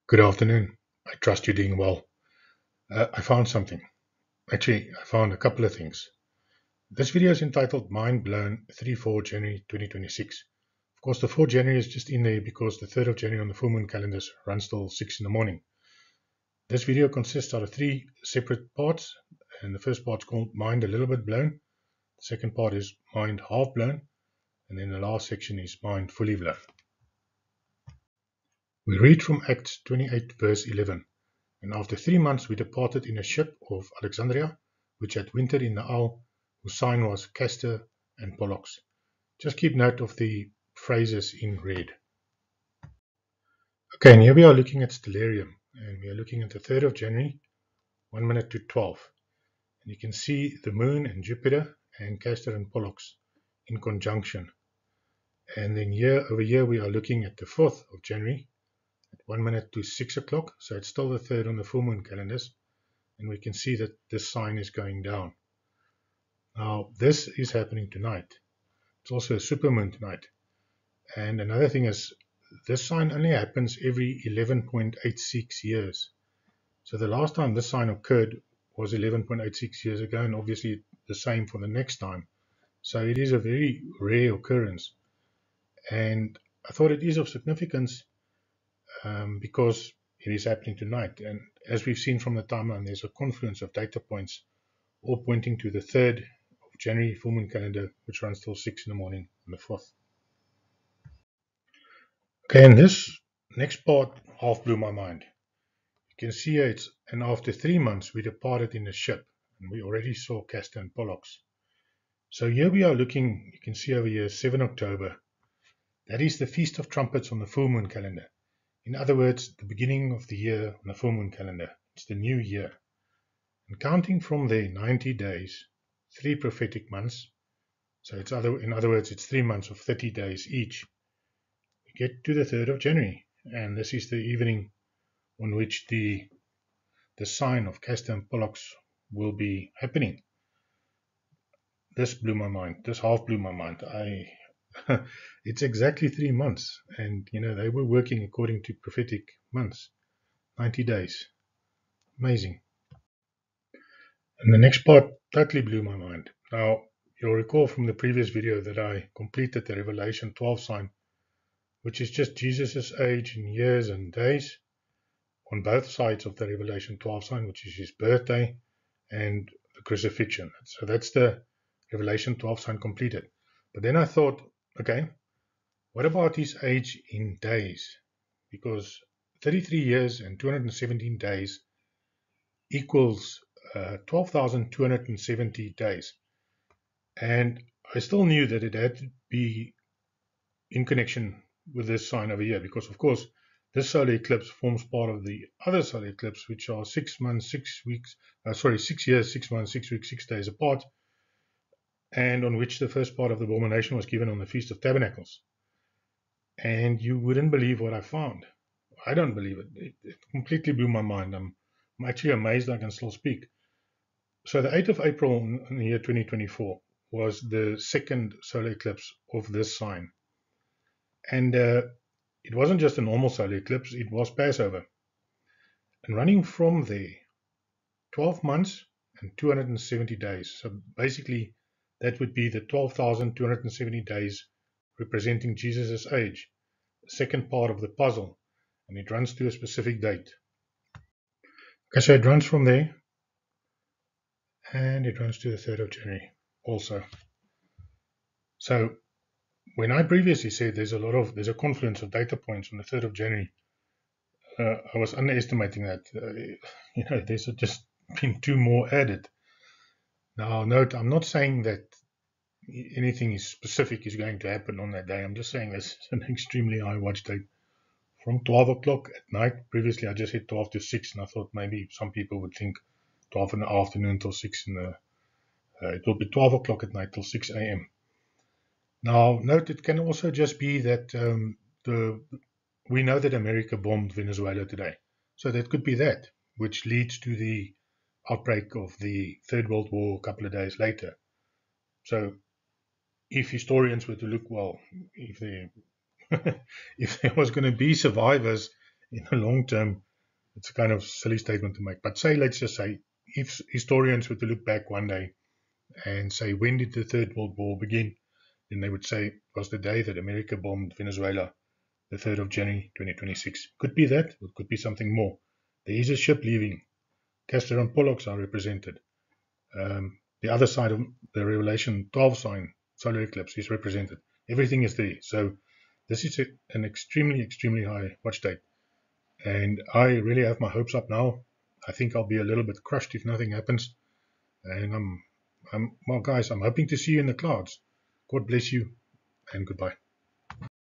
Good afternoon. I trust you're doing well. I found something. Actually, I found a couple of things. This video is entitled Mind Blown 3-4 January 2026. Of course, the 4 January is just in there because the 3rd of January on the full moon calendars runs till 6 in the morning. This video consists out of 3 separate parts, and the first part's called Mind a Little Bit Blown. The second part is Mind Half Blown, and then the last section is Mind Fully Blown. We read from Acts 28 verse 11. And after 3 months we departed in a ship of Alexandria, which had wintered in the isle, whose sign was Castor and Pollux. Just keep note of the phrases in red. Okay, and here we are looking at Stellarium, and we are looking at the 3rd of January, 1 minute to 12. And you can see the moon and Jupiter and Castor and Pollux in conjunction. And then over here we are looking at the 4th of January, at 1 minute to 6 o'clock, so it's still the 3rd on the full moon calendars. And we can see that this sign is going down. Now, this is happening tonight. It's also a supermoon tonight. And another thing is, this sign only happens every 11.86 years. So the last time this sign occurred was 11.86 years ago, and obviously the same for the next time. So it is a very rare occurrence. And I thought it is of significance because it is happening tonight. And as we've seen from the timeline, there's a confluence of data points all pointing to the 3rd of January full moon calendar, which runs till 6 in the morning on the 4th. Okay, and this next part half blew my mind. You can see here and after 3 months we departed in a ship, and we already saw Castor and Pollux. So here we are looking, you can see over here, 7 October. That is the Feast of Trumpets on the full moon calendar. In other words, the beginning of the year on the full moon calendar. It's the new year. And counting from there 90 days, 3 prophetic months, so in other words, it's 3 months of 30 days each. We get to the 3rd of January, and this is the evening on which the sign of Castor and Pollux will be happening. This blew my mind. This half blew my mind. It's exactly 3 months, and they were working according to prophetic months, 90 days. Amazing. And the next part totally blew my mind. Now, you'll recall from the previous video that I completed the Revelation 12 sign, which is just Jesus' age in years and days on both sides of the Revelation 12 sign, which is his birthday and the crucifixion. So that's the Revelation 12 sign completed. But then I thought, okay, what about his age in days? Because 33 years and 217 days equals 12,270 days. And I still knew that it had to be in connection with this sign over here, because of course this solar eclipse forms part of the other solar eclipse, which are 6 months, 6 weeks, 6 years, 6 months, 6 weeks, 6 days apart, and on which the first part of the abomination was given on the Feast of Tabernacles. And you wouldn't believe what I found. I don't believe it. It completely blew my mind. I'm actually amazed I can still speak. So the 8th of April in the year 2024 was the second solar eclipse of this sign. And it wasn't just a normal solar eclipse, it was Passover. And running from there, 12 months and 270 days. So basically, that would be the 12,270 days representing Jesus' age, the second part of the puzzle. And it runs to a specific date. Okay, so it runs from there, and it runs to the 3rd of January also. So when I previously said there's a confluence of data points on the 3rd of January, I was underestimating that. There's just been 2 more added. Now, note, I'm not saying that anything specific is going to happen on that day. I'm just saying this is an extremely high watch date from 12 o'clock at night. Previously, I just said 12 to 6, and I thought maybe some people would think 12 in the afternoon till 6 in the. It will be 12 o'clock at night till 6 a.m. Now, note, it can also just be that we know that America bombed Venezuela today. So that could be that, which leads to the outbreak of the Third World War a couple of days later. So if historians were to look, well, if there was going to be survivors in the long term, it's a kind of silly statement to make. But let's just say, if historians were to look back one day and say, when did the Third World War begin? Then they would say it was the day that America bombed Venezuela, the 3rd of January 2026. Could be that, or it could be something more. There is a ship leaving. Castor and Pollux are represented. The other side of the Revelation 12 sign, solar eclipse, is represented. Everything is there. So this is an extremely, extremely high watch date. And I really have my hopes up now. I think I'll be a little bit crushed if nothing happens. And well, guys, I'm hoping to see you in the clouds. God bless you, and goodbye.